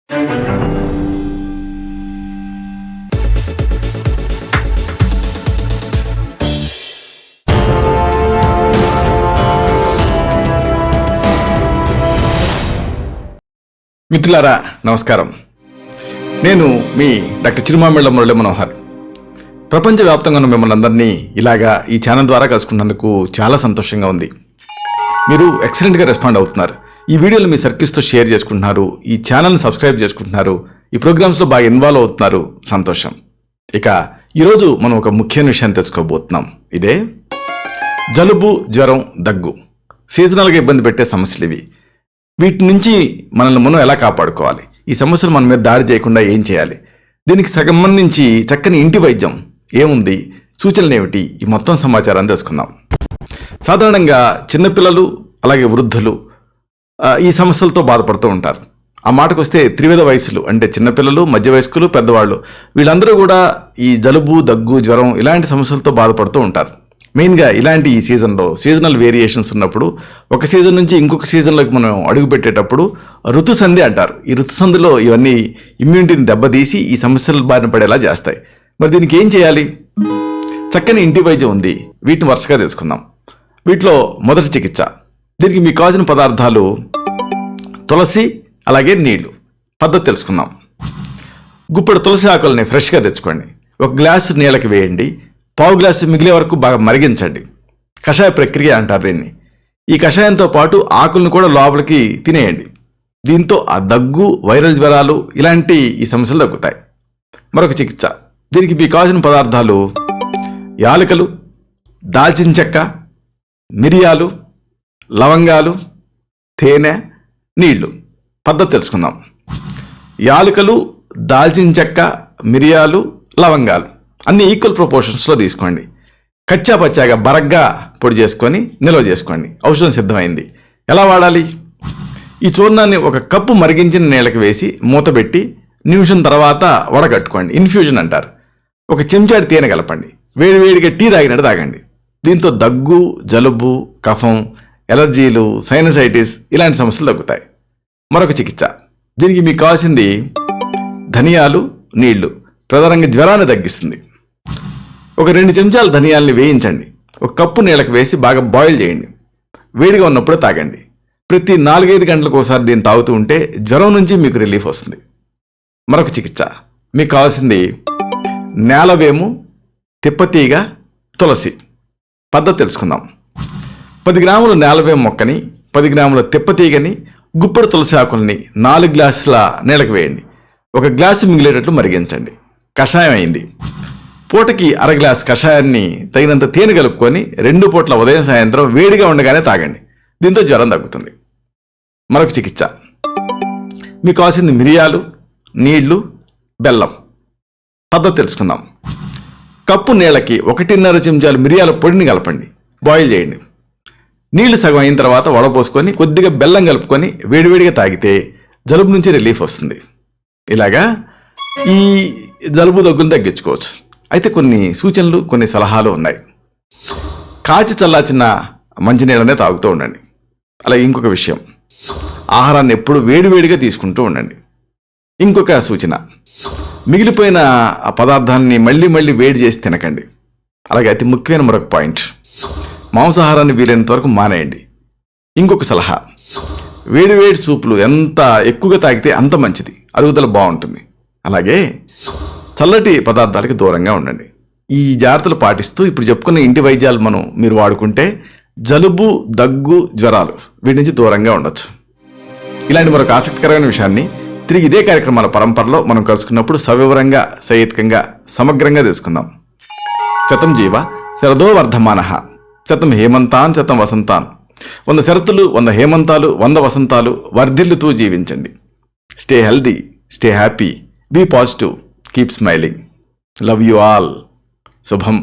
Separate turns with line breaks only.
మిత్రులారా నమస్కారం. నేను మీ డాక్టర్ చిరుమామిళ్ళ మురళీ మనోహర్. ప్రపంచవ్యాప్తంగా ఉన్న మిమ్మల్ని అందరినీ ఇలాగా ఈ ఛానల్ ద్వారా కలుసుకున్నందుకు చాలా సంతోషంగా ఉంది. మీరు ఎక్సలెంట్గా రెస్పాండ్ అవుతున్నారు. ఈ వీడియోలు మీ సర్కిల్స్తో షేర్ చేసుకుంటున్నారు, ఈ ఛానల్ని సబ్స్క్రైబ్ చేసుకుంటున్నారు, ఈ ప్రోగ్రామ్స్లో బాగా ఇన్వాల్వ్ అవుతున్నారు. సంతోషం. ఇక ఈరోజు మనం ఒక ముఖ్యమైన విషయాన్ని తెలుసుకోబోతున్నాం. ఇదే జలుబు, జ్వరం, దగ్గు సీజనల్గా ఇబ్బంది పెట్టే సమస్యలు ఇవి. వీటి నుంచి మనల్ని మనం ఎలా కాపాడుకోవాలి, ఈ సమస్యలు మన మీద దాడి చేయకుండా ఏం చేయాలి, దీనికి సంబంధించి చక్కని ఇంటి వైద్యం ఏముంది, సూచనలు ఏమిటి, ఈ మొత్తం సమాచారాన్ని తెలుసుకుందాం. సాధారణంగా చిన్నపిల్లలు అలాగే వృద్ధులు ఈ సమస్యలతో బాధపడుతూ ఉంటారు. ఆ మాటకు వస్తే త్రివిధ వయసులు అంటే చిన్నపిల్లలు, మధ్య వయస్కులు, పెద్దవాళ్ళు వీళ్ళందరూ కూడా ఈ జలుబు, దగ్గు, జ్వరం ఇలాంటి సమస్యలతో బాధపడుతూ ఉంటారు. మెయిన్గా ఇలాంటి ఈ సీజన్లో సీజనల్ వేరియేషన్స్ ఉన్నప్పుడు ఒక సీజన్ నుంచి ఇంకొక సీజన్లోకి మనం అడుగు పెట్టేటప్పుడు ఋతుసంధి అంటారు. ఈ ఋతుసంధిలో ఇవన్నీ ఇమ్యూనిటీని దెబ్బతీసి ఈ సమస్యల బారిన పడేలా చేస్తాయి. మరి దీనికి ఏం చేయాలి? చక్కని ఇంటి వైద్యం ఉంది. వీటిని వరుసగా తెలుసుకుందాం. వీటిలో మొదటి చికిత్స. దీనికి మీకు కావాల్సిన పదార్థాలు తులసి అలాగే నీళ్లు. పద్ధతి తెలుసుకుందాం. గుప్పెడు తులసి ఆకుల్ని ఫ్రెష్గా తెచ్చుకోండి. ఒక గ్లాసు నీళ్ళకి వేయండి. పావు గ్లాసు మిగిలే వరకు బాగా మరిగించండి. కషాయ ప్రక్రియ అంటారు దీన్ని. ఈ కషాయంతో పాటు ఆకులను కూడా లోపలికి తినేయండి. దీంతో ఆ దగ్గు, వైరల్ జ్వరాలు ఇలాంటి ఈ సమస్యలు తగ్గుతాయి. మరొక చికిత్స. దీనికి మీకు కావాల్సిన పదార్థాలు యాలకులు, దాల్చిన చెక్క, మిరియాలు, లవంగాలు, తేనె, నీళ్లు. పద్ధతి తెలుసుకుందాం. యాలకులు, దాల్చిన చెక్క, మిరియాలు, లవంగాలు అన్ని ఈక్వల్ ప్రపోర్షన్స్లో తీసుకోండి. కచ్చా పచ్చాగా బరగ్గా పొడి చేసుకొని నిల్వ చేసుకోండి. ఔషధం సిద్ధమైంది. ఎలా వాడాలి? ఈ చూర్ణాన్ని ఒక కప్పు మరిగించిన నీళ్ళకి వేసి మూతబెట్టి నిమిషం తర్వాత వడగట్టుకోండి. ఇన్ఫ్యూజన్ అంటారు. ఒక చెంచాడి తేనె కలపండి. వేడివేడిగా టీ తాగినట్టు తాగండి. దీంతో దగ్గు, జలుబు, కఫం, ఎలర్జీలు, సైనసైటిస్ ఇలాంటి సమస్యలు తగ్గుతాయి. మరొక చికిత్స. దీనికి మీకు కావాల్సింది ధనియాలు, నీళ్లు. ప్రధానంగా జ్వరాన్ని తగ్గిస్తుంది. ఒక 2 చెంచాలు ధనియాల్ని వేయించండి. ఒక కప్పు నీళ్ళకి వేసి బాగా బాయిల్ చేయండి. వేడిగా ఉన్నప్పుడే తాగండి. ప్రతి 4-5 గంటలకు ఒకసారి దీన్ని తాగుతూ ఉంటే జ్వరం నుంచి మీకు రిలీఫ్ వస్తుంది. మరొక చికిత్స. మీకు కావాల్సింది నేలవేము, తిప్పతీగ, తులసి. పద్ధతి తెలుసుకుందాం. 10 గ్రాముల నేలవేము మొక్కని, 10 గ్రాముల తిప్పతీగని, గుప్పెడు తులసి ఆకుల్ని 4 గ్లాసుల నీళ్ళకి వేయండి. ఒక గ్లాసు మిగిలేటట్లు మరిగించండి. కషాయం అయింది. పూటకి 1/2 గ్లాసు కషాయాన్ని తగినంత తేనె కలుపుకొని 2 పూట్ల ఉదయం సాయంత్రం వేడిగా ఉండగానే తాగండి. దీంతో జ్వరం తగ్గుతుంది. మరొక చికిత్స. మీకు కావాల్సింది మిరియాలు, నీళ్లు, బెల్లం. పద్ధతి తెలుసుకుందాం. కప్పు నీళ్ళకి 1.5 చెంచాలు మిరియాల పొడిని కలపండి. బాయిల్ చేయండి. నీళ్లు సగం అయిన తర్వాత వడపోసుకొని కొద్దిగా బెల్లం కలుపుకొని వేడివేడిగా తాగితే జలుబు నుంచి రిలీఫ్ వస్తుంది. ఇలాగా ఈ జలుబు, దగ్గును తగ్గించుకోవచ్చు. అయితే కొన్ని సూచనలు, కొన్ని సలహాలు ఉన్నాయి. కాచి చల్లార్చిన మంచినీళ్ళనే తాగుతూ ఉండండి. అలాగే ఇంకొక విషయం, ఆహారాన్ని ఎప్పుడు వేడివేడిగా తీసుకుంటూ ఉండండి. ఇంకొక సూచన, మిగిలిపోయిన ఆ పదార్థాన్ని మళ్ళీ మళ్ళీ వేడి చేసి తినకండి. అలాగే అతి ముఖ్యమైన మరొక పాయింట్, మాంసాహారాన్ని వీలైనంత వరకు మానేయండి. ఇంకొక సలహా, వేడివేడి సూపులు ఎంత ఎక్కువగా తాగితే అంత మంచిది, అరుగుదల బాగుంటుంది. అలాగే చల్లటి పదార్థాలకి దూరంగా ఉండండి. ఈ జాగ్రత్తలు పాటిస్తూ ఇప్పుడు చెప్పుకున్న ఇంటి వైద్యాలు మీరు వాడుకుంటే జలుబు, దగ్గు, జ్వరాలు వీటి నుంచి దూరంగా ఉండొచ్చు. ఇలాంటి మరొక ఆసక్తికరమైన విషయాన్ని తిరిగి ఇదే కార్యక్రమాల పరంపరలో మనం కలుసుకున్నప్పుడు సవివరంగా, సహేతుకంగా, సమగ్రంగా తెలుసుకుందాం. శతం జీవ శరదో వర్ధమానః, శతం హేమంతాన్ శతం వసంతాన్. 100 శరతులు, 100 హేమంతాలు, 100 వసంతాలు వర్ధిల్లుతూ జీవించండి. Stay healthy, stay happy, be positive, keep smiling. Love you all. శుభం.